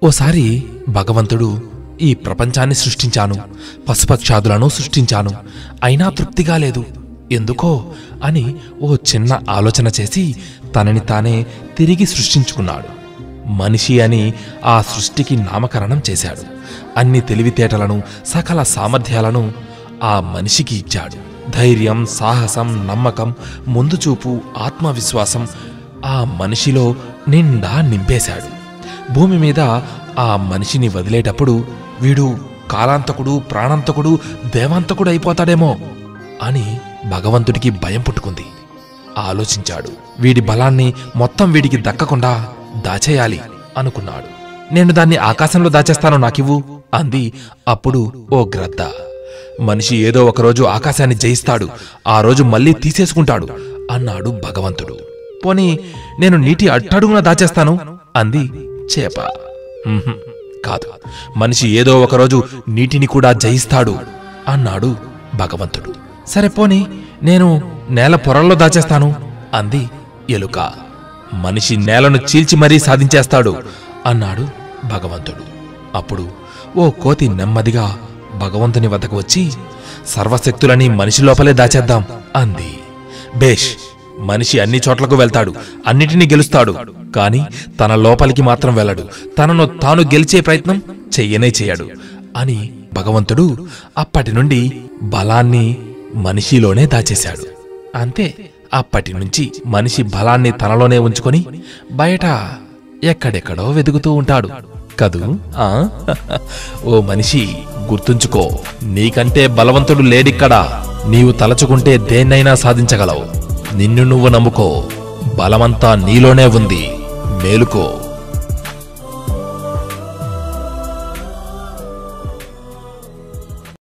ఓసారి భగవంతుడు ఈ ప్రపంచాన్ని సృష్టించాను, పశుపక్షాదులను సృష్టించాను, అయినా తృప్తిగా లేదు ఎందుకో అని ఓ చిన్న ఆలోచన చేసి తనని తానే తిరిగి సృష్టించుకున్నాడు. మనిషి అని ఆ సృష్టికి నామకరణం చేశాడు. అన్ని తెలివితేటలను, సకల సామర్థ్యాలను ఆ మనిషికి ఇచ్చాడు. ధైర్యం, సాహసం, నమ్మకం, ముందుచూపు, ఆత్మవిశ్వాసం ఆ మనిషిలో నిండా నింపేశాడు. భూమి మీద ఆ మనిషిని వదిలేటప్పుడు వీడు కాలాంతకుడు, ప్రాణాంతకుడు, దేవాంతకుడు అయిపోతాడేమో అని భగవంతుడికి భయం పుట్టుకుంది. ఆలోచించాడు. వీడి బలాన్ని మొత్తం వీడికి దక్కకుండా దాచేయాలి అనుకున్నాడు. నేను దాన్ని ఆకాశంలో దాచేస్తాను, నాకివ్వు అంది అప్పుడు ఓ గ్రద్ద. మనిషి ఏదో ఒకరోజు ఆకాశాన్ని జయిస్తాడు, ఆ రోజు మళ్ళీ తీసేసుకుంటాడు అన్నాడు భగవంతుడు. పోనీ నేను నీటి అట్టడుగున దాచేస్తాను అంది చేప. కాదు, మనిషి ఏదో ఒకరోజు నీటిని కూడా జయిస్తాడు అన్నాడు భగవంతుడు. సరే పోనీ నేను నేల పొరల్లో దాచేస్తాను అంది ఎలుక. మనిషి నేలను చీల్చి మరీ సాధించేస్తాడు అన్నాడు భగవంతుడు. అప్పుడు ఓ కోతి నెమ్మదిగా భగవంతుని వద్దకు వచ్చి సర్వశక్తులని మనిషి లోపలే దాచేద్దాం అంది. బేష్, మనిషి అన్ని చోట్లకు వెళ్తాడు, అన్నిటినీ గెలుస్తాడు, కాని తన లోపలికి మాత్రం వెళ్ళడు, తనను తాను గెలిచే ప్రయత్నం చెయ్యనే చెయ్యడు అని భగవంతుడు అప్పటి నుండి బలాన్ని మనిషిలోనే దాచేశాడు. అంతే, అప్పటి నుంచి మనిషి బలాన్ని తనలోనే ఉంచుకొని బయట ఎక్కడెక్కడో వెతుకుతూ ఉంటాడు కదూ. ఓ మనిషి, గుర్తుంచుకో, నీకంటే బలవంతుడు లేడిక్కడా. నీవు తలచుకుంటే దేన్నైనా సాధించగలవు. నిన్ను నువ్వు నమ్ముకో, బలమంతా నీలోనే ఉంది. మేలుకో.